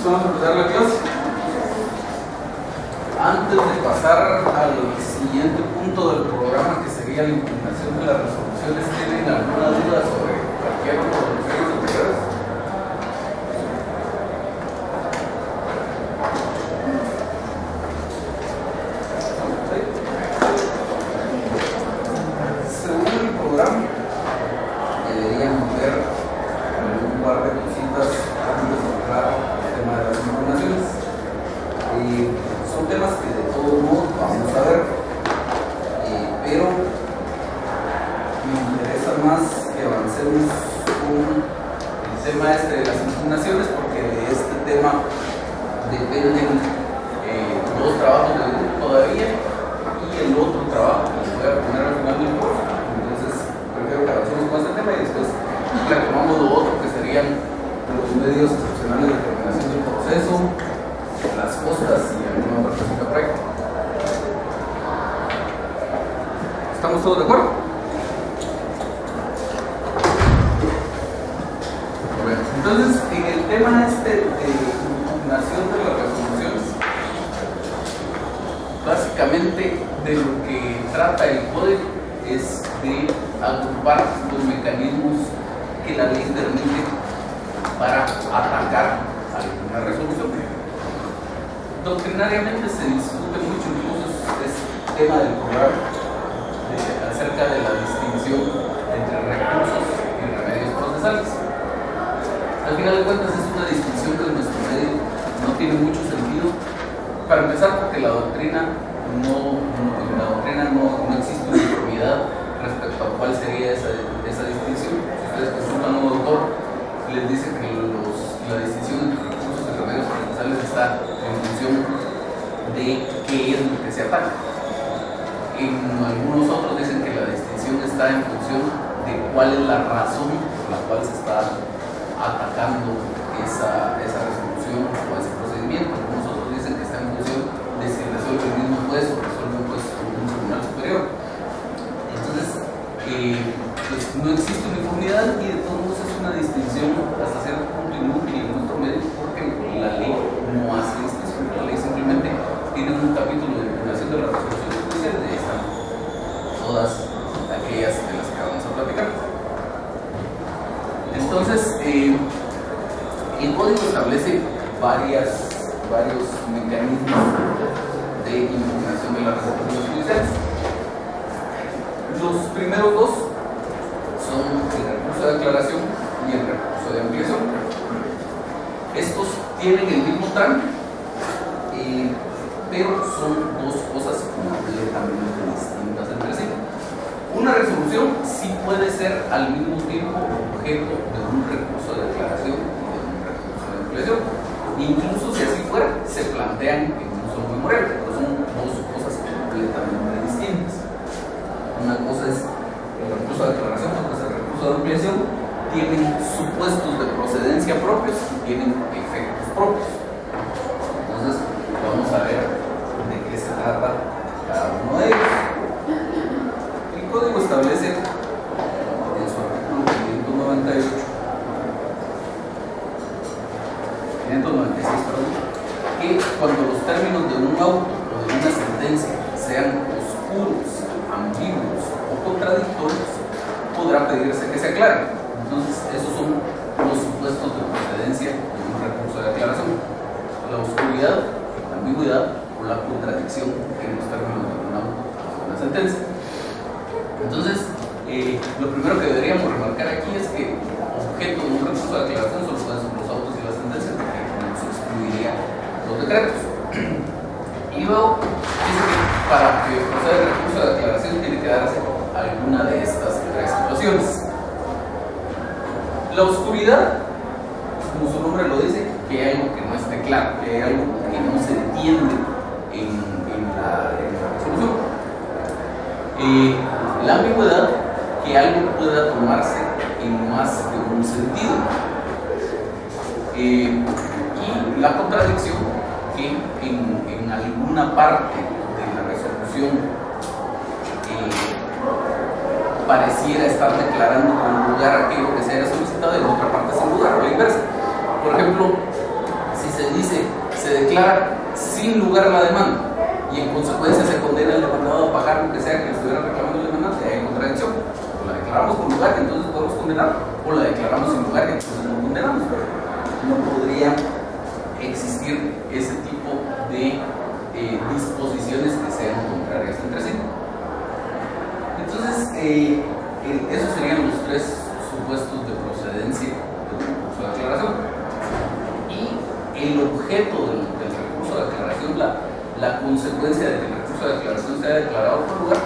vamos a empezar la clase. Antes de pasar al siguiente punto del programa, que sería la impugnación de las resoluciones, ¿tienen alguna duda sobre cualquier uno de los temas anteriores? Según el programa, deberíamos ver un par de cositas antes de entrar al tema de las impugnaciones. Son temas que de todos modos vamos a ver, pero me interesa más que avancemos con el tema de las impugnaciones, porque de este tema dependen dos trabajos de grupo todavía y el otro trabajo que les voy a poner al final del curso. Entonces prefiero que avancemos con este tema y después retomamos lo otro, que serían los medios excepcionales de terminación del proceso, las costas y alguna otra cosita por ahí. ¿Estamos todos de acuerdo? Bueno, entonces en el tema de impugnación de las resoluciones, básicamente de lo que trata el código es de agrupar los mecanismos que la ley permite para atacar alguna resolución. Doctrinariamente se discute mucho, incluso es tema del programa, acerca de la distinción entre recursos y remedios procesales. Al final de cuentas es una distinción que en nuestro medio no tiene mucho sentido. Para empezar, porque la doctrina no existe uniformidad respecto a cuál sería esa distinción. Si ustedes consultan a un doctor, les dice que la distinción entre recursos y remedios procesales está en función de qué es lo que se ataca. En algunos otros dicen que la distinción está en función de cuál es la razón por la cual se está atacando esa resolución o ese procedimiento. Algunos otros dicen que está en función de si resuelve el mismo juez o resuelve un juez o un tribunal superior. Entonces, pues no existe uniformidad y de todos modos es una distinción hasta cierto punto inútil en nuestro medio, porque la ley no hace distinción. La ley simplemente tiene un capítulo de impugnación de las resoluciones judiciales, y ahí están todas aquellas de las que vamos a platicar. Entonces, el código establece varios mecanismos de impugnación de las resoluciones judiciales. Los primeros dos son el recurso de aclaración y el recurso de ampliación. Estos tienen el mismo trámite, pero son dos cosas completamente distintas entre sí. Una resolución sí puede ser al mismo tiempo objeto de un recurso de aclaración y de un recurso de ampliación. Incluso si así fuera, se plantean en un solo memorial, pero son dos cosas completamente distintas. Una cosa es el recurso de aclaración, otra es el recurso de ampliación. Tienen supuestos de procedencia propios y tienen efectos propios. Entonces, vamos a ver de qué se trata cada uno de ellos. El código establece en su artículo 596, que cuando los términos de un auto o de una sentencia sean oscuros, ambiguos o contradictorios, podrá pedirse que se aclaren. Entonces, esos son los supuestos de procedencia de un recurso de aclaración: la oscuridad, la ambigüedad o la contradicción en los términos de un auto o de una sentencia. Entonces, lo primero que deberíamos remarcar aquí es que objeto de un recurso de aclaración solo pueden ser los autos y las sentencias, porque nos excluiría los decretos. Y luego dice que para que proceda el recurso de aclaración tiene que darse alguna de estas tres situaciones. La oscuridad, como su nombre lo dice, que hay algo que no esté claro, que hay algo que no se entiende en la resolución. La ambigüedad, que algo pueda tomarse en más de un sentido. Y la contradicción, que en alguna parte de la resolución pareciera estar declarando con lugar aquello que se haya solicitado y en otra parte sin lugar, o la inversa. Por ejemplo, Si se dice, se declara sin lugar la demanda y en consecuencia se condena al demandado a pagar lo que sea que le estuviera reclamando el demandante, hay contradicción. O la declaramos con lugar, que entonces podemos condenar, o la declaramos sin lugar, que entonces no condenamos. No podría existir ese tipo de disposiciones que sean contrarias entre sí. Entonces, esos serían los tres supuestos de procedencia del recurso de aclaración. Y el objeto del recurso de aclaración, la consecuencia de que el recurso de aclaración sea declarado por lugar,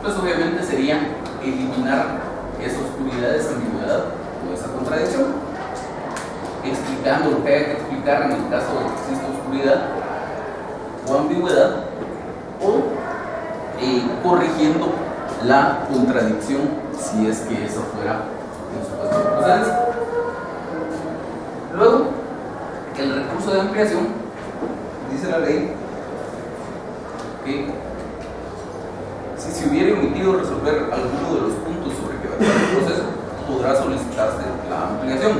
pues obviamente sería eliminar esa oscuridad, esa ambigüedad o esa contradicción, explicando lo que haya que explicar en el caso de que exista oscuridad o ambigüedad, o corrigiendo la contradicción si es que eso fuera un supuesto de procedencia. Luego, el recurso de ampliación, dice la ley que si se hubiera omitido resolver alguno de los puntos sobre que versa el proceso, podrá solicitarse la ampliación.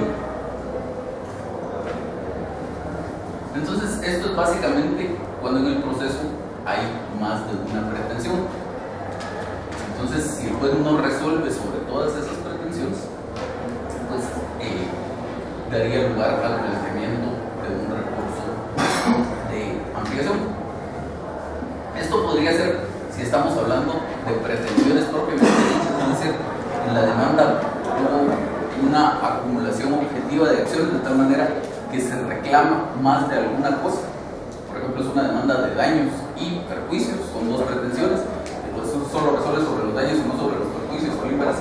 Entonces, esto es básicamente cuando en el proceso hay más de una pretensión. Entonces, si el juez no resuelve sobre todas esas pretensiones, pues daría lugar al planteamiento de un recurso de ampliación. Esto podría ser si estamos hablando de pretensiones propiamente dichas, es decir, en la demanda hubo una acumulación objetiva de acciones de tal manera que se reclama más de alguna cosa. Por ejemplo, es una demanda de daños y perjuicios, son dos pretensiones, pues solo resuelve sobre los daños y no sobre los perjuicios o liberas.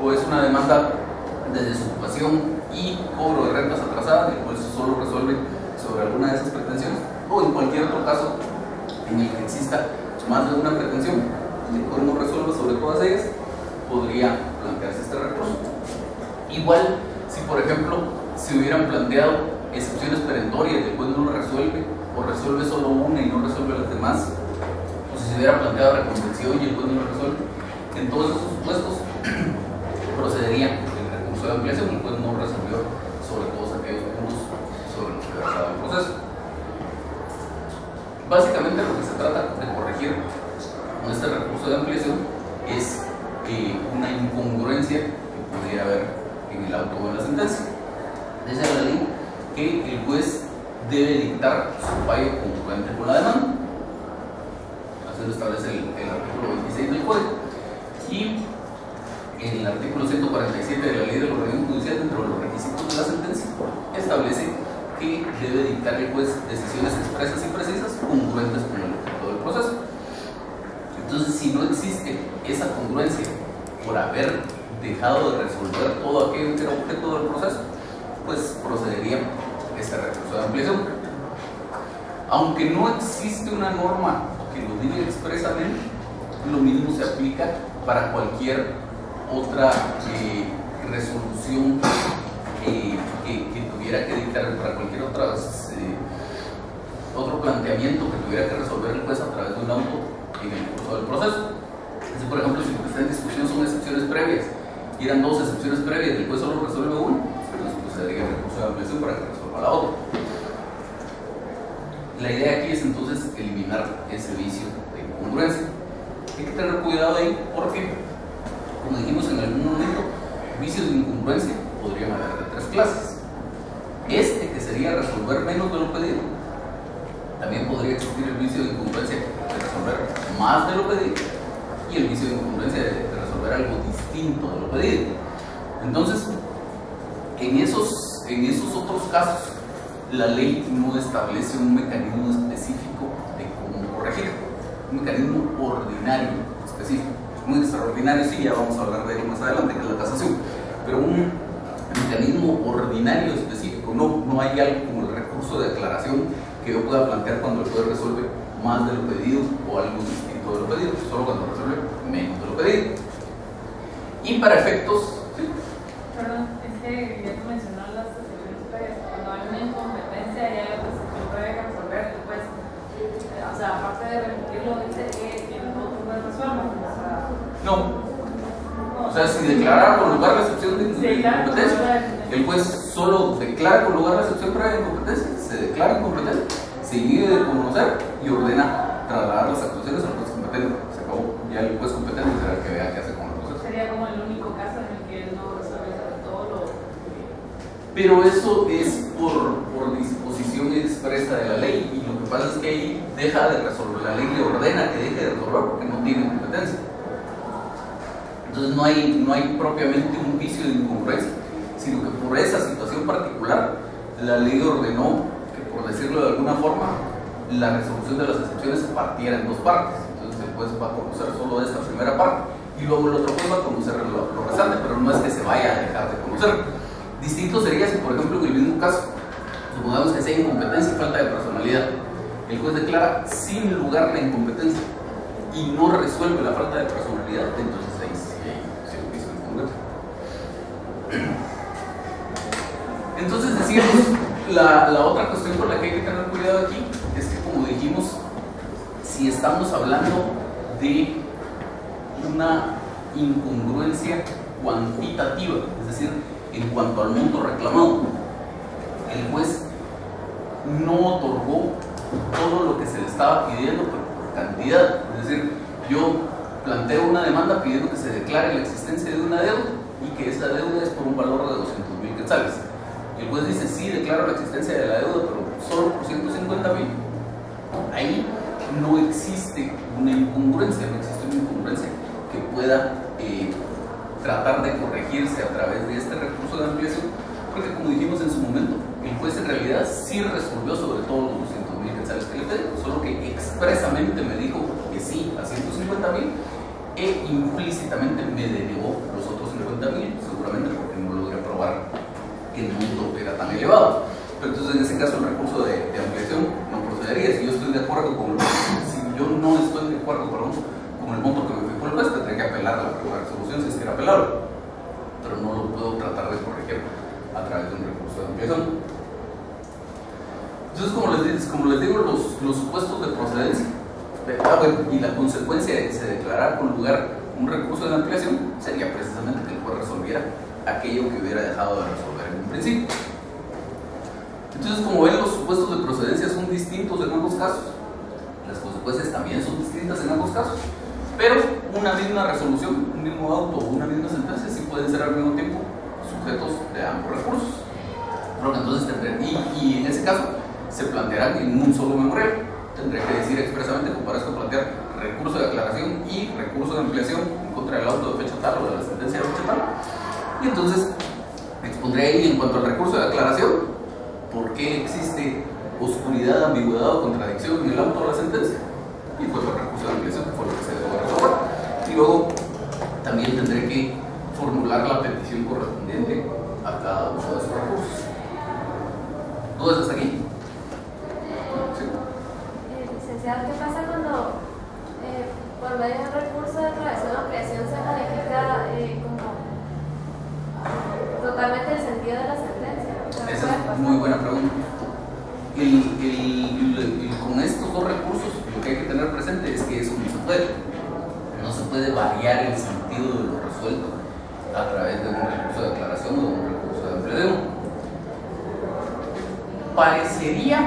O es una demanda de desocupación y cobro de rentas atrasadas, y pues solo resuelve sobre alguna de esas pretensiones. O en cualquier otro caso en el que exista más de una pretensión, el juez no resuelve sobre todas ellas, podría plantearse este recurso. Igual, si por ejemplo se hubieran planteado excepciones perentorias y el juez no lo resuelve, o resuelve solo una y no resuelve las demás, o si se hubiera planteado reconvención y el juez no lo resuelve, en todos esos supuestos procedería el recurso de ampliación. El juez no resolvió sobre todos aquellos puntos sobre los que versaba el proceso. Básicamente lo que se trata de corregir con este recurso de ampliación es una incongruencia que pudiera haber en el auto o en la sentencia. Dice la ley que el juez debe dictar su fallo congruente con la demanda. Así lo establece el artículo 26 del Código. Y en el artículo 147 de la Ley del Organismo Judicial, dentro de los requisitos de la sentencia, establece que debe dictar el juez decisiones expresas y precisas congruentes con el objeto del proceso. Entonces, si no existe esa congruencia por haber dejado de resolver todo aquello que era objeto del proceso, pues procedería este recurso de ampliación. Aunque no existe una norma que lo diga expresamente, lo mismo se aplica para cualquier otra resolución que tuviera que dictar, para cualquier otro planteamiento que tuviera que resolver el juez a través de un auto en el curso del proceso. Así, por ejemplo, si lo que está en discusión son excepciones previas y eran dos excepciones previas y el juez solo resuelve una, entonces procedería el recurso de ampliación para que resuelva la otra. La idea aquí es entonces eliminar ese vicio de incongruencia. Hay que tener cuidado ahí porque, como dijimos en algún momento, vicios de incongruencia podrían haber de tres clases. Que sería resolver menos de lo pedido. También podría existir el vicio de incongruencia de resolver más de lo pedido, y el vicio de incongruencia de resolver algo distinto de lo pedido. Entonces, en esos otros casos, la ley no establece un mecanismo específico de cómo corregir, un mecanismo ordinario específico. Muy extraordinario, sí, ya vamos a hablar de ello más adelante, que es la casación, pero un mecanismo ordinario específico, no hay algo como el recurso de aclaración que yo pueda plantear cuando el juez resuelve más de lo pedido o algo distinto de lo pedido, solo cuando resuelve menos de lo pedido. Y para efectos... ¿sí? Perdón, es que ya tú mencionó las excepciones previas. Cuando hay una incompetencia y hay otra excepción previa que resolver, pues, o sea, aparte de remitirlo, dice que el otro juez resuelva. No. O sea, si declara con lugar la excepción de incompetencia, el juez solo declara con lugar la excepción previa de incompetencia, se declara incompetente, se inhibe de conocer y ordena trasladar las actuaciones al juez competente. Se acabó. Ya el juez competente será el que vea qué hace con el proceso. Sería como el único caso en el que él no resuelve todo lo... Pero eso es por disposición expresa de la ley, y lo que pasa es que ahí deja de resolver, la ley le ordena que deje de resolver porque no tiene competencia. Entonces no hay propiamente un vicio de incongruencia, sino que por esa situación particular la ley ordenó que, por decirlo de alguna forma, la resolución de las excepciones se partiera en dos partes. Entonces el juez va a conocer solo de esta primera parte y luego el otro juez va a conocer lo restante, pero no es que se vaya a dejar de conocer. Distinto sería si, por ejemplo, en el mismo caso, supongamos que sea incompetencia y falta de personalidad, el juez declara sin lugar la incompetencia y no resuelve la falta de personalidad, entonces ahí sí hay vicio de incongruencia. Entonces decíamos, la otra cuestión con la que hay que tener cuidado aquí es que, como dijimos, si estamos hablando de una incongruencia cuantitativa, es decir, en cuanto al monto reclamado, el juez no otorgó todo lo que se le estaba pidiendo por cantidad. Es decir, yo planteo una demanda pidiendo que se declare la existencia de una deuda y que esa deuda es por un valor de 200,000 quetzales. Y el juez dice, sí, declaro la existencia de la deuda, pero solo por 150,000. Ahí no existe una incongruencia, que pueda tratar de corregirse a través de este recurso de ampliación, porque, como dijimos en su momento, el juez en realidad sí resolvió sobre todos los 200,000 quetzales que le pedí, solo que expresamente me dijo que sí a 150,000 e implícitamente me denegó los otros 50,000, seguramente porque no logré probar que el monto era tan elevado. Pero entonces, en ese caso, el recurso de ampliación no procedería. Si yo estoy de acuerdo con si yo no estoy de acuerdo con el monto que me fijó el juez, tendré que apelar a la primera resolución si es que era apelable, pero no lo puedo tratar de corregir a través de un recurso de ampliación. Entonces, como les digo, los supuestos de procedencia y la consecuencia de que se declarara con lugar un recurso de ampliación sería precisamente que el juez resolviera aquello que hubiera dejado de resolver en un principio. Entonces, como ven, los supuestos de procedencia son distintos en ambos casos, las consecuencias también son distintas en ambos casos, pero una misma resolución, un mismo auto o una misma sentencia sí pueden ser al mismo tiempo sujetos de ambos recursos. Pero entonces y en ese caso se plantearán en un solo memorial. Tendré que decir expresamente que parezco plantear recurso de aclaración y recurso de ampliación en contra del auto de fecha tal o de la sentencia de fecha tal. Y entonces expondré ahí, en cuanto al recurso de aclaración, por qué existe oscuridad, ambigüedad o contradicción en el auto o la sentencia, y pues el recurso de ampliación, que fue lo que se debe resolver. Y luego también tendré que formular la petición correspondiente a cada uno de esos recursos. ¿Dudas hasta aquí? ¿Sí? Licenciado, ¿qué pasa cuando por medio de un recurso de aclaración o ampliación se modifica como totalmente el sentido de la sentencia? Esa es muy buena pregunta. Con estos dos recursos, lo que hay que tener presente es que eso no se puede. No se puede variar el sentido de lo resuelto a través de un recurso de aclaración o de un recurso de ampliación. Parecería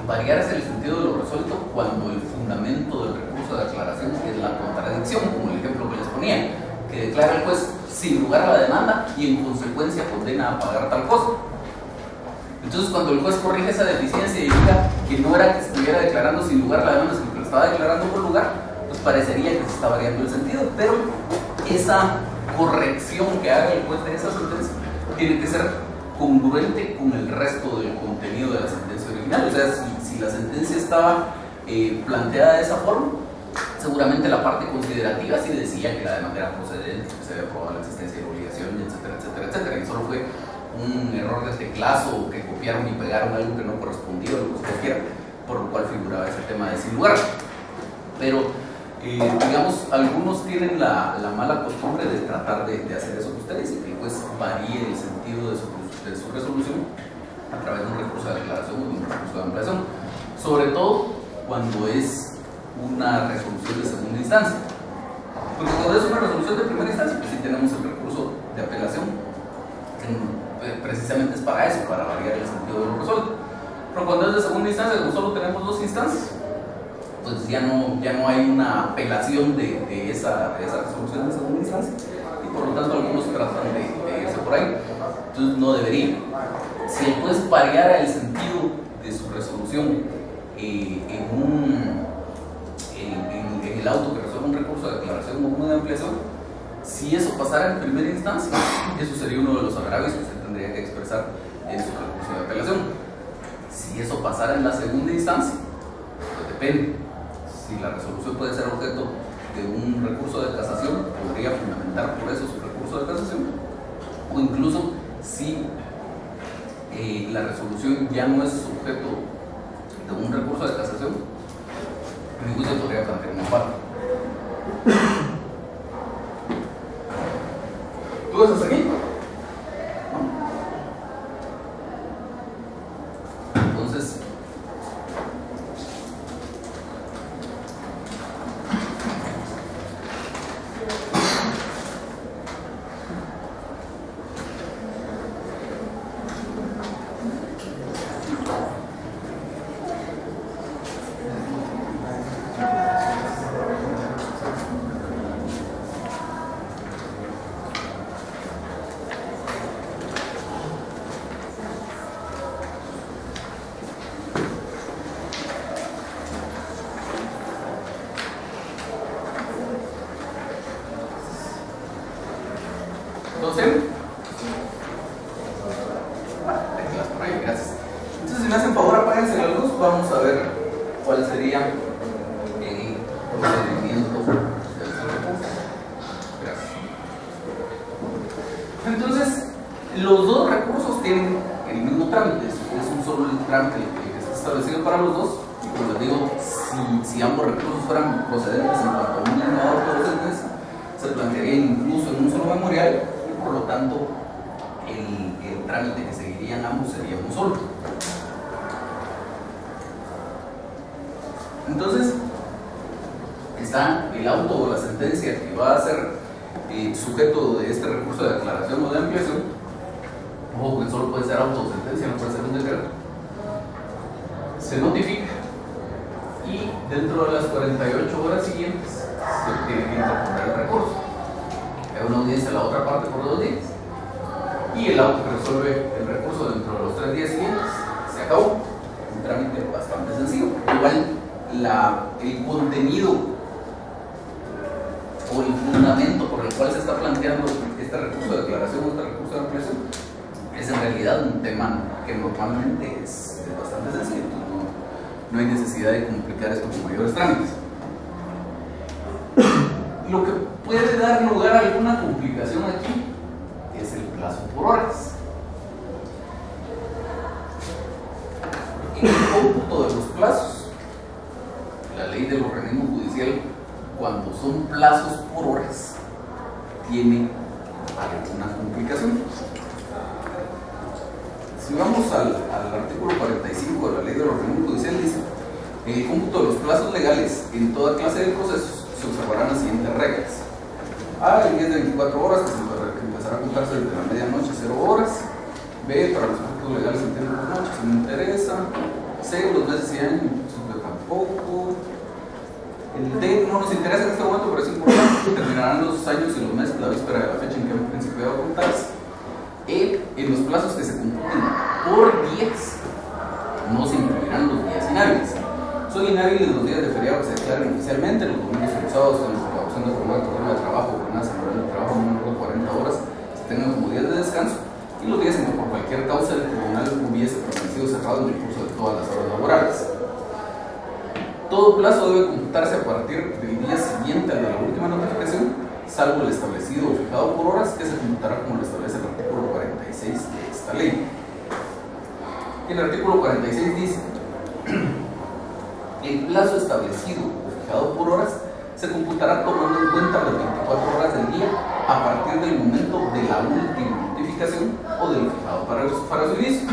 variarse el sentido de lo resuelto cuando el fundamento del recurso de aclaración es la contradicción, como el ejemplo que les ponía, que declara el juez sin lugar a la demanda y en consecuencia condena a pagar tal cosa. Entonces, cuando el juez corrige esa deficiencia y diga que no era que estuviera declarando sin lugar a la demanda, sino que lo estaba declarando por lugar, pues parecería que se está variando el sentido, pero esa corrección que haga el juez de esa sentencia tiene que ser congruente con el resto del contenido de la sentencia original. O sea, si la sentencia estaba planteada de esa forma, seguramente la parte considerativa sí decía que la demanda era procedente, que se había probado la existencia de obligación, etcétera, etcétera, etcétera, y solo fue un error de teclazo o que copiaron y pegaron algo que no correspondía o lo que usted quiera, por lo cual figuraba ese tema de sin lugar. Pero digamos, algunos tienen la mala costumbre de tratar de hacer eso que ustedes y que el juez varíe el sentido de su resolución a través de un recurso de declaración o de un recurso de ampliación, sobre todo cuando es una resolución de segunda instancia. Porque cuando es una resolución de primera instancia, pues sí tenemos el recurso de apelación, que precisamente es para eso, para variar el sentido de lo resuelto. Pero cuando es de segunda instancia, como solo tenemos 2 instancias, pues ya no hay una apelación de esa resolución de segunda instancia, y por lo tanto algunos tratan de irse por ahí. Entonces no debería. Si el juez variara el sentido de su resolución en el auto que resuelve un recurso de declaración o de ampliación, si eso pasara en primera instancia, eso sería uno de los agravios que se tendría que expresar en su recurso de apelación. Si eso pasara en la segunda instancia, pues depende. Si la resolución puede ser objeto de un recurso de casación, podría fundamentar por eso su recurso de casación. O incluso si la resolución ya no es objeto de un recurso de casación, mi juicio podría plantear una parte. ¿Tú estás aquí? ¿No? Entonces, gracias. Entonces, si me hacen favor, apáguense la luz, vamos a ver cuál sería el procedimiento del recurso. Gracias. Entonces, los 2 recursos tienen el mismo trámite, es un solo trámite que está establecido para los 2. Y como les digo, si ambos recursos fueran procedentes en cuanto a un innovador de sentencia, se plantearía incluso en un solo memorial, y por lo tanto el trámite que seguirían ambos sería un solo. Entonces, está el auto o la sentencia que va a ser sujeto de este recurso de declaración o de ampliación. Ojo, que solo puede ser auto o sentencia, no puede ser un decreto. Se notifica y dentro de las 48 horas siguientes se tiene que interponer el recurso. Hay una audiencia a la otra parte por 2 días. Y el auto que resuelve el recurso dentro de los 3 días siguientes se acabó. Un trámite bastante sencillo. Igual el contenido o el fundamento por el cual se está planteando este recurso de declaración o este recurso de ampliación es en realidad un tema que normalmente es bastante sencillo. No hay necesidad de complicar esto con mayores trámites. Lo que puede dar lugar a alguna complicación aquí es el plazo por horas. En el cómputo de los plazos, la ley del organismo judicial, cuando son plazos por horas, tiene alguna complicación. Si vamos al artículo 45 de la ley del organismo judicial, dice: en el cómputo de los plazos legales en toda clase de procesos se observarán las siguientes reglas. A, el día de 24 horas, que empezará a contarse desde la medianoche, 0 horas. B, para los efectos legales en tiempo por noche, si no interesa. C, los meses y años, tampoco. El D no nos interesa en este momento, pero es importante. Terminarán los años y los meses la víspera de la fecha en que el principio debe contarse. E, en los plazos que se computen por días, no se incluirán los días inhábiles. Son inhábiles los días de feriado que se declaran oficialmente, los domingos y los sábados, con la opción de formar el programa de trabajo, jornada semanal de trabajo, un número de 40 horas, se tengan como días de descanso, y los días en que por cualquier causa el tribunal hubiese permanecido cerrado en el curso de todas las horas laborales. Todo plazo debe computarse a partir del día siguiente al de la última notificación, salvo el establecido o fijado por horas, que se computará como lo establece el artículo 46 de esta ley. Y el artículo 46 dice: el plazo establecido o fijado por horas se computará tomando en cuenta las 24 horas del día a partir del momento de la última notificación o del fijado para su inicio.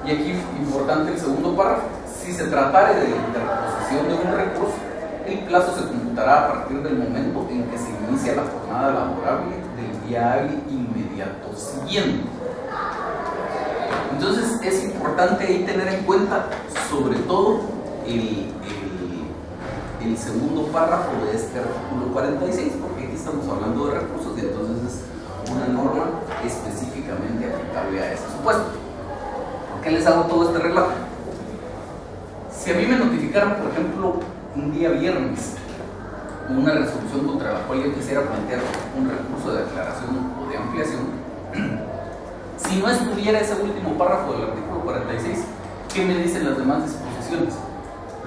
Y aquí, importante el segundo párrafo: si se tratare de la interposición de un recurso, el plazo se computará a partir del momento en que se inicia la jornada laborable del día hábil inmediato siguiente. Entonces, Entonces es importante ahí tener en cuenta sobre todo el segundo párrafo de este artículo 46, porque aquí estamos hablando de recursos y entonces es una norma específicamente aplicable a ese supuesto. ¿Por qué les hago todo este relato? Si a mí me notificaran, por ejemplo, un día viernes una resolución contra la cual yo quisiera plantear un recurso de declaración o de ampliación, si no estuviera ese último párrafo del artículo 46, ¿qué me dicen las demás disposiciones?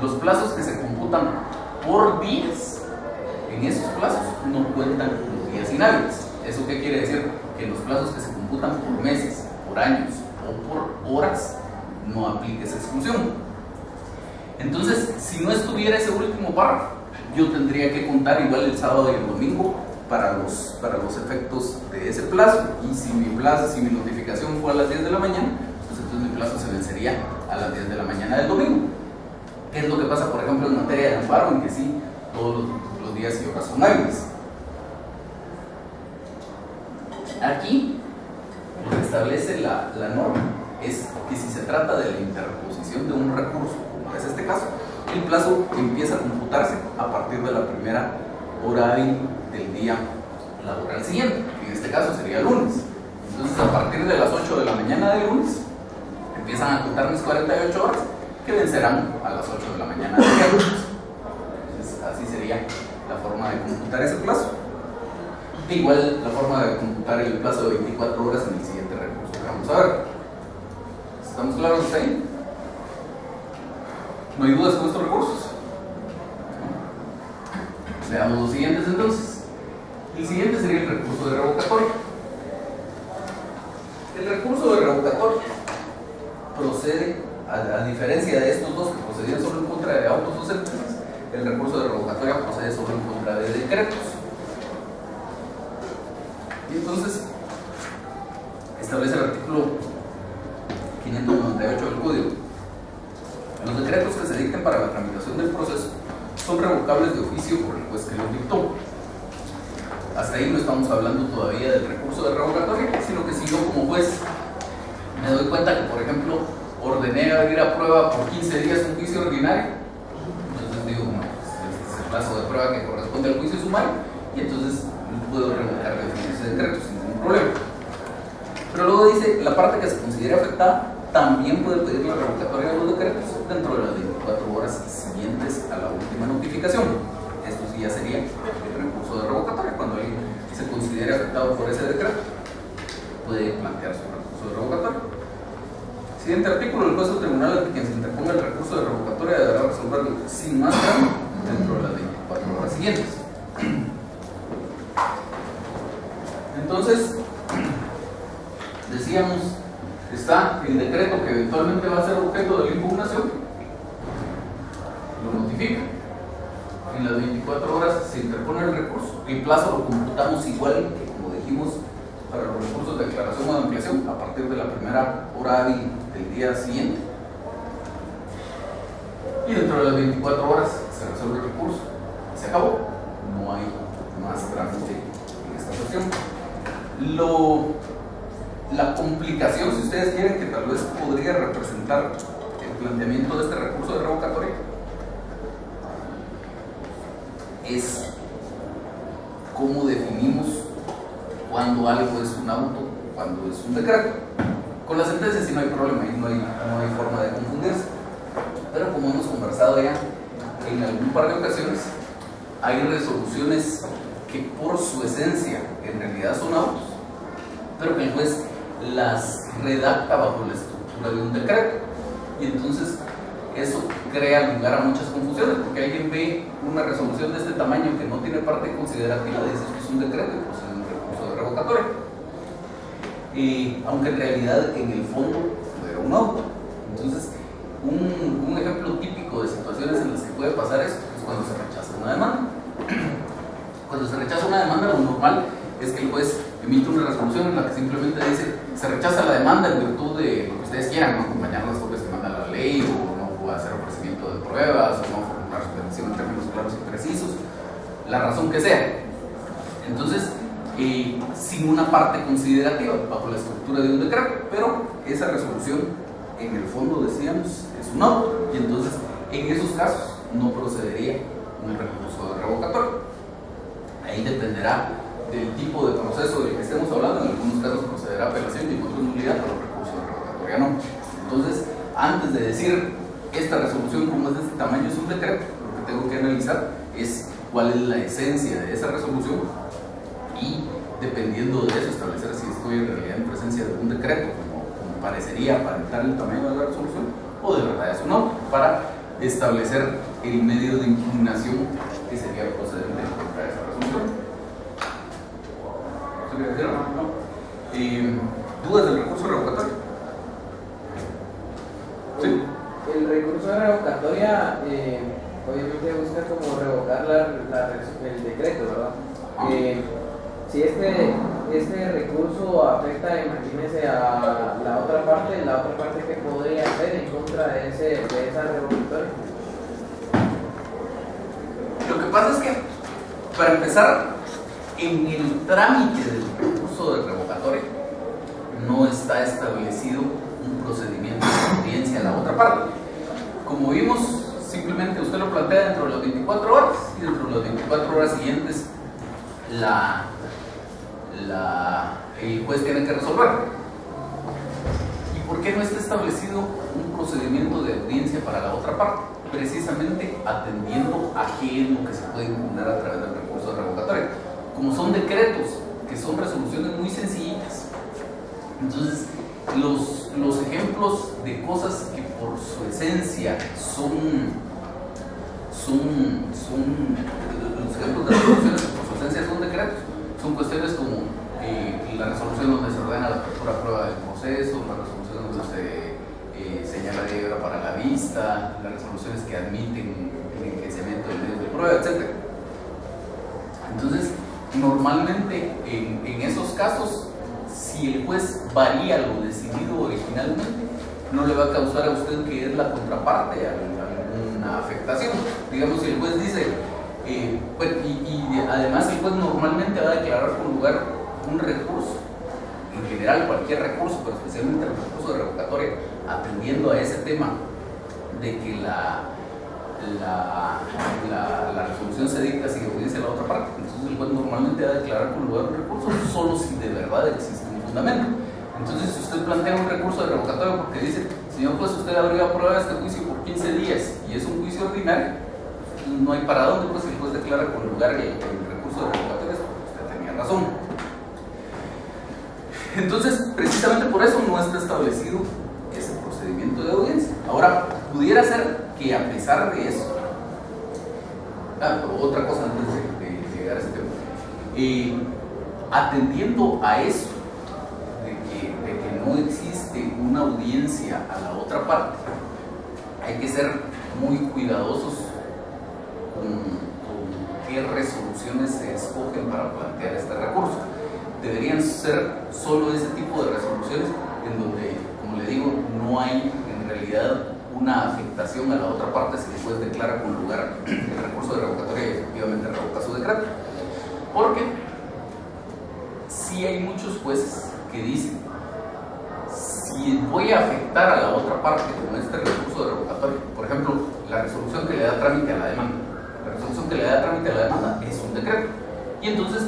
Los plazos que se computan por días, en esos plazos no cuentan los días inhábiles. ¿Eso qué quiere decir? Que los plazos que se computan por meses, por años o por horas no aplica esa exclusión. Entonces, si no estuviera ese último párrafo, yo tendría que contar igual el sábado y el domingo para los efectos de ese plazo. Y si mi notificación fue a las 10 de la mañana, pues entonces mi plazo se vencería a las 10 de la mañana del domingo. ¿Qué es lo que pasa, por ejemplo, en materia de amparo, en que sí, todos los días y horas son hábiles? Aquí lo que establece la norma es que si se trata de la interposición de un recurso, como es este caso, el plazo empieza a computarse a partir de la primera hora hábil del día laboral siguiente. En este caso sería lunes. Entonces, a partir de las 8 de la mañana del lunes, empiezan a contar mis 48 horas, que vencerán a las 8 de la mañana del día lunes. Entonces, así sería la forma de computar ese plazo. E igual la forma de computar el plazo de 24 horas en el siguiente recurso que vamos a ver. ¿Estamos claros hasta ahí? ¿No hay dudas con estos recursos? Veamos los siguientes entonces. El siguiente sería el recurso de revocatoria. El recurso de revocatoria procede, a diferencia de estos dos que procedían solo en contra de autos o sentencias, el recurso de revocatoria procede solo en contra de decretos. Y entonces establece el artículo 598 del Código. Los decretos que se dicten para la tramitación del proceso son revocables de oficio por el juez que los dictó. Hasta ahí no estamos hablando todavía del recurso de revocatoria, sino que si yo como juez me doy cuenta que, por ejemplo, ordené abrir a prueba por 15 días un juicio ordinario, entonces digo, bueno, este es el plazo de prueba que corresponde al juicio sumario, y entonces puedo revocar de oficio ese decreto sin ningún problema. Pero luego dice, la parte que se considere afectada también puede pedir la revocatoria de los decretos dentro de las 24 horas siguientes a la última notificación. Esto sí ya sería el recurso de revocatoria. Cuando alguien se considere afectado por ese decreto, puede plantear su recurso de revocatoria. Siguiente artículo: el juez o tribunal ante quien se interponga el recurso de revocatoria deberá resolverlo sin más trámite dentro de las 24 horas siguientes. Entonces, decíamos, está el decreto que eventualmente va a ser objeto de la impugnación, lo notifica. En las 24 horas se interpone el recurso. El plazo lo computamos igual que, como dijimos, para los recursos de declaración o de ampliación, a partir de la primera hora hábil del día siguiente. Y dentro de las 24 horas se resuelve el recurso. Se acabó. No hay más trámite en esta cuestión. La complicación, si ustedes quieren, que tal vez podría representar el planteamiento de este recurso de revocatoria, es cómo definimos cuando algo es un auto, cuando es un decreto. Con las sentencias sí no hay problema, ahí no hay forma de confundirse. Pero como hemos conversado ya en algún par de ocasiones, hay resoluciones que por su esencia en realidad son autos, pero que el juez las redacta bajo la estructura de un decreto, y entonces eso crea lugar a muchas confusiones, porque alguien ve una resolución de este tamaño que no tiene parte considerativa, dice que es un decreto y procede un recurso de revocatoria, aunque en realidad en el fondo no era un auto. Entonces un ejemplo típico de situaciones en las que puede pasar esto es cuando se rechaza una demanda. Cuando se rechaza una demanda, lo normal es que el juez emite una resolución en la que simplemente dice: se rechaza la demanda en virtud de lo que ustedes quieran, no acompañar las copias que manda la ley, o no hacer ofrecimiento de pruebas, o no formular su petición en términos claros y precisos, la razón que sea. Entonces, sin una parte considerativa bajo la estructura de un decreto, pero esa resolución en el fondo, decíamos, es un auto, y entonces en esos casos no procedería un recurso de revocatorio. Ahí dependerá del tipo de proceso del que estemos hablando. En algunos casos procederá apelación y en otros nulidad, pero el recurso de revocatoria no. Entonces, antes de decir esta resolución como es de este tamaño es un decreto, lo que tengo que analizar es cuál es la esencia de esa resolución y, dependiendo de eso, establecer si estoy en realidad en presencia de un decreto como parecería aparentar el tamaño de la resolución, o de verdad es un auto, para establecer el medio de impugnación que sería procedente contra esa resolución. ¿Se me refiere? ¿No? ¿Dudas del recurso revocatorio? Sí. El recurso de revocatoria obviamente busca como revocar el decreto, ¿verdad? Si este recurso afecta, imagínese, a la otra parte que podría hacer en contra de esa revocatoria. Lo que pasa es que, para empezar, en el trámite del recurso de revocatoria no está establecido un procedimiento de audiencia a la otra parte. Como vimos, simplemente usted lo plantea dentro de las 24 horas y dentro de las 24 horas siguientes el juez tiene que resolver. ¿Y por qué no está establecido un procedimiento de audiencia para la otra parte? Precisamente atendiendo a qué es lo que se puede impugnar a través del recurso de revocatoria. Como son decretos, que son resoluciones muy sencillitas, entonces los ejemplos de cosas que por su esencia son los ejemplos de resoluciones que por su esencia son decretos, son cuestiones como la resolución donde se ordena la apertura a prueba del proceso, la resolución donde se señala de hebra para la vista, las resoluciones que admiten el enjuiciamiento de medios de prueba, etc. Entonces, normalmente en esos casos, si el juez varía lo decidido originalmente, no le va a causar a usted, que es la contraparte, alguna afectación. Digamos, si el juez dice, y además el juez normalmente va a declarar con lugar un recurso, en general cualquier recurso, pero especialmente el recurso de revocatoria, atendiendo a ese tema de que la resolución se dicta sin audiencia a la otra parte. Entonces el juez normalmente va a declarar con lugar un recurso solo si de verdad existe un fundamento. Entonces, si usted plantea un recurso de revocatorio porque dice, señor juez, usted abrió prueba de este juicio por 15 días y es un juicio ordinario, no hay para dónde, pues el juez declara con lugar el recurso de revocatorio, usted tenía razón. Entonces, precisamente por eso no está establecido ese procedimiento de audiencia. Ahora, pudiera ser que a pesar de eso, otra cosa antes de llegar a ese tema, atendiendo a eso, de que no existe una audiencia a la otra parte, hay que ser muy cuidadosos con qué resoluciones se escogen para plantear este recurso. Deberían ser solo ese tipo de resoluciones en donde, como le digo, no hay en realidad una afectación a la otra parte si el juez declara con lugar el recurso de revocatoria y efectivamente revoca su decreto. Porque sí hay muchos jueces que dicen, si voy a afectar a la otra parte con este recurso de revocatoria, por ejemplo, la resolución que le da trámite a la demanda, la resolución que le da trámite a la demanda es un decreto, y entonces,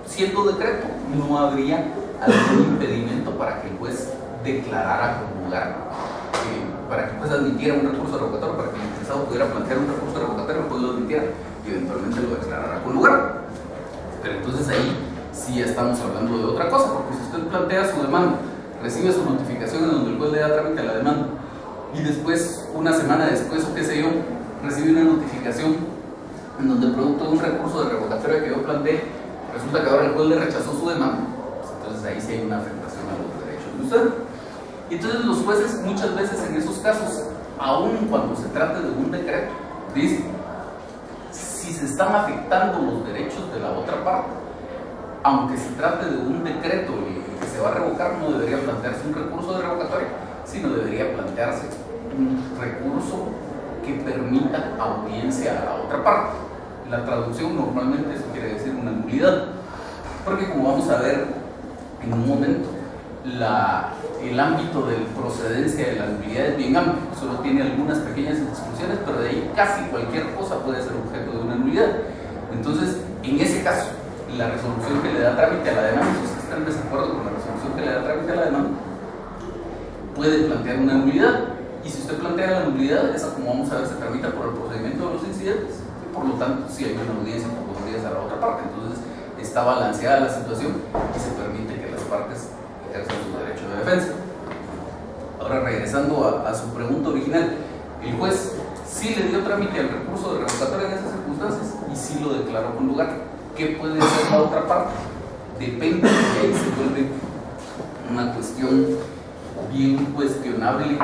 siendo decreto, no habría algún impedimento para que el juez declarara con lugar, para que el juez admitiera un recurso de revocatorio, para que el interesado pudiera plantear un recurso de revocatorio, el juez lo admitiera y eventualmente lo declarara con lugar. Pero entonces ahí sí estamos hablando de otra cosa, porque si usted plantea su demanda, recibe su notificación en donde el juez le da trámite a la demanda, y después, una semana después o qué sé yo, recibe una notificación en donde producto de un recurso de revocatoria que yo planteé, resulta que ahora el juez le rechazó su demanda, entonces ahí sí hay una afectación a los derechos de usted. Y entonces los jueces muchas veces en esos casos, aun cuando se trate de un decreto, dicen, si se están afectando los derechos de la otra parte, aunque se trate de un decreto que se va a revocar, no debería plantearse un recurso de revocatoria, sino debería plantearse un recurso que permita audiencia a la otra parte. La traducción normalmente eso quiere decir una nulidad. Porque como vamos a ver en un momento, el ámbito de procedencia de la nulidad es bien amplio, solo tiene algunas pequeñas exclusiones, pero de ahí casi cualquier cosa puede ser objeto de una nulidad. Entonces, en ese caso, la resolución que le da trámite a la demanda, si usted está en desacuerdo con la resolución que le da trámite a la demanda, puede plantear una nulidad. Y si usted plantea la nulidad, esa, como vamos a ver, se tramita por el procedimiento de los incidentes, y por lo tanto, si hay una audiencia, pues podría ser a la otra parte. Entonces, está balanceada la situación y se permite que las partes ejerzan su derecho de defensa. Ahora, regresando a su pregunta original, el juez sí le dio trámite al recurso de revocatoria en esas circunstancias y sí lo declaró con lugar. ¿Qué puede hacer la otra parte? Depende, y ahí se vuelve una cuestión bien cuestionable,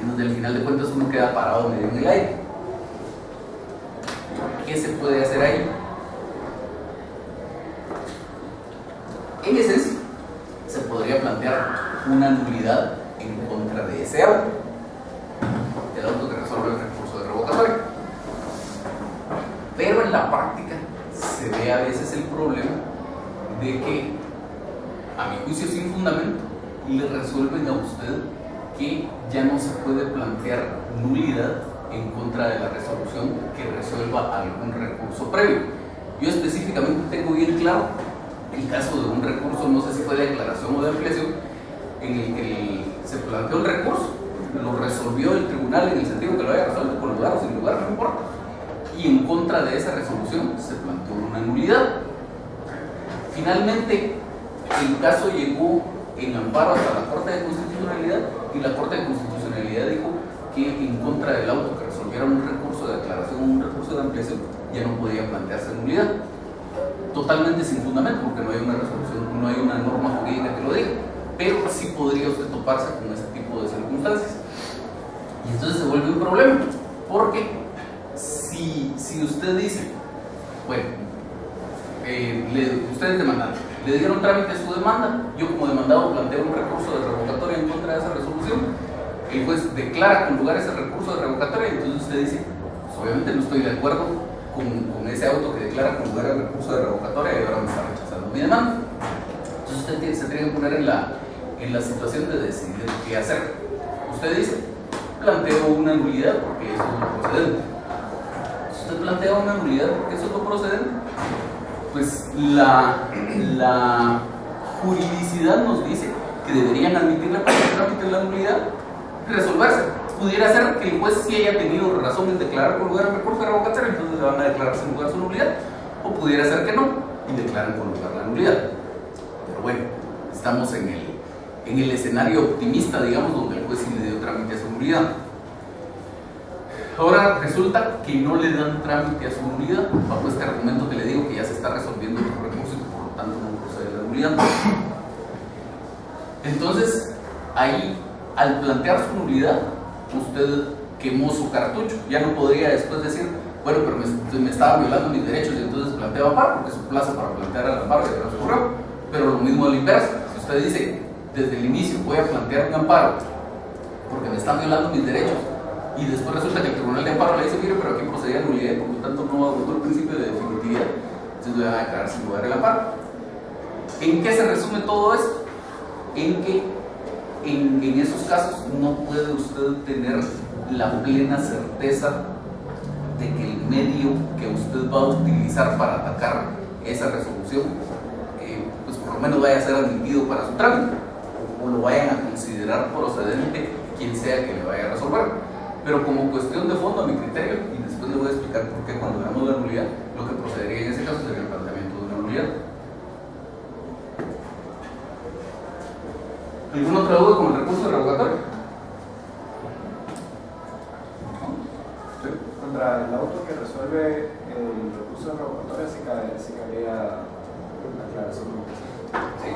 en donde al final de cuentas uno queda parado medio en el aire. ¿Qué se puede hacer ahí? En esencia, se podría plantear una nulidad en contra de ese auto, el auto que resuelve el recurso de revocatoria. Pero en la práctica se ve a veces el problema de que, a mi juicio sin fundamento, le resuelven a usted que ya no se puede plantear nulidad en contra de la resolución que resuelva algún recurso previo. Yo específicamente tengo bien claro el caso de un recurso, no sé si fue de declaración o de ampliación, en el que se planteó el recurso, lo resolvió el tribunal en el sentido que lo haya resuelto, con lugar o sin lugar, no importa, y en contra de esa resolución se planteó una nulidad. Finalmente, el caso llegó en amparo hasta la Corte de Constitucionalidad y la Corte de Constitucionalidad dijo que en contra del auto que resolviera un recurso de declaración o un recurso de ampliación ya no podía plantearse nulidad. Totalmente sin fundamento, porque no hay una resolución, no hay una norma jurídica que lo diga, pero sí podría usted toparse con ese tipo de circunstancias. Y entonces se vuelve un problema, porque si usted dice, bueno, usted es demandante, le dieron trámite a su demanda, yo como demandado planteo un recurso de revocatoria en contra de esa resolución, el juez declara con lugar ese recurso de revocatoria, y entonces usted dice, pues obviamente no estoy de acuerdo con ese auto que declara con lugar el recurso de revocatoria y ahora me está rechazando mi demanda. Entonces usted se tiene que poner en la situación de decidir qué hacer. Usted dice, planteo una nulidad porque eso es lo procedente. Si usted plantea una nulidad porque eso es lo procedente, pues la juridicidad nos dice que deberían admitir la trámite de la nulidad y resolverse. Pudiera ser que el juez sí haya tenido razón en declarar con lugar el recurso de revocatoria, entonces le van a declarar sin lugar su nulidad, o pudiera ser que no y declaran con lugar la nulidad. Pero bueno, estamos en el escenario optimista, digamos, donde el juez sí le dio trámite a su nulidad. Ahora resulta que no le dan trámite a su nulidad bajo este argumento que le digo, que ya se está resolviendo el recurso y que por lo tanto no procede la nulidad. Entonces, ahí, al plantear su nulidad, usted quemó su cartucho. Ya no podría después decir, bueno, pero me estaba violando mis derechos y entonces planteo amparo, porque su plazo para plantear al amparo ya transcurrió. Pero lo mismo al inverso, si usted dice, desde el inicio voy a plantear un amparo porque me están violando mis derechos, y después resulta que el tribunal de amparo le dice, mire, pero aquí procedía nulidad y por lo tanto no agotó el principio de definitividad, entonces le van a declarar sin lugar el amparo. ¿En qué se resume todo esto? En que en esos casos no puede usted tener la plena certeza de que el medio que usted va a utilizar para atacar esa resolución, pues por lo menos vaya a ser admitido para su trámite, o lo vayan a considerar procedente quien sea que le vaya a resolver. Pero como cuestión de fondo, a mi criterio, y después le voy a explicar por qué cuando veamos la nulidad, lo que procedería en ese caso sería el planteamiento de una nulidad. ¿Alguna otra duda con el recurso de revocatoria? ¿Sí? Contra el auto que resuelve el recurso de revocatoria sí cabría la aclaración. Sí.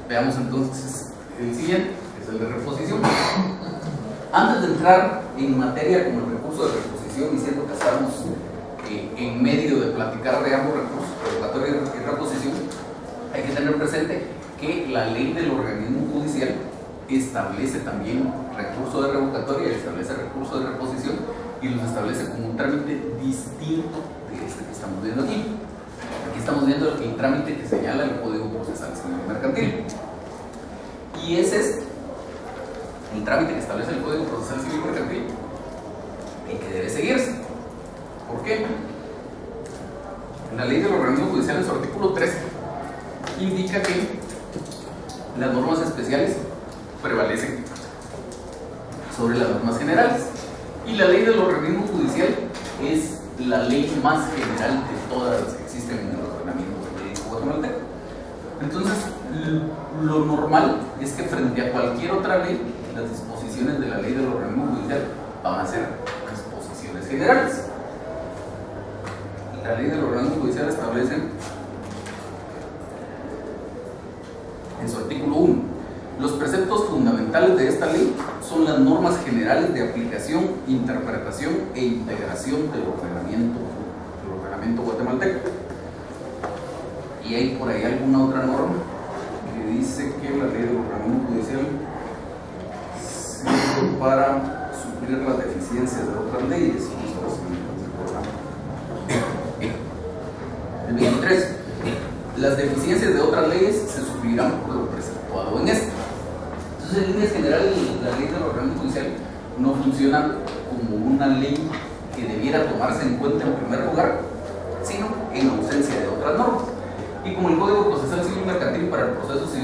Veamos entonces el siguiente, que es el de reposición. Antes de entrar en materia con el recurso de reposición, y siendo que estamos en medio de platicar de ambos recursos, revocatoria y reposición, hay que tener presente que la ley del organismo judicial establece también recurso de revocatoria, establece recurso de reposición y los establece como un trámite distinto de este que estamos viendo aquí. Aquí estamos viendo el trámite que señala el Código Procesal Civil y Mercantil. Y ese es el trámite que establece el Código Procesal Civil y Mercantil y que debe seguirse. ¿Por qué? En la Ley de los Organismos Judiciales, su artículo 13, indica que las normas especiales prevalecen sobre las normas generales. Y la Ley de los Organismos Judiciales es la ley más general de todas las que existen en el ordenamiento jurídico guatemalteco. Entonces, lo normal es que frente a cualquier otra ley, las disposiciones de la Ley de los Organismos Judiciales van a ser disposiciones generales. La Ley de los Organismos Judiciales establece en su artículo 1: los preceptos fundamentales de esta ley son las normas generales de aplicación, interpretación e integración del ordenamiento guatemalteco. Y hay por ahí alguna otra norma que dice que la Ley de los Organismos Judiciales sirve para suplir las deficiencias de otras leyes. El 23. Las deficiencias de otras leyes se suplirán por lo preceptuado en esta. Entonces, en líneas generales, la Ley de los Organismos Judiciales no funciona como una ley que debiera tomarse en cuenta en primer lugar, sino en ausencia de otras normas. Y como el Código Procesal Civil y Mercantil para el proceso civil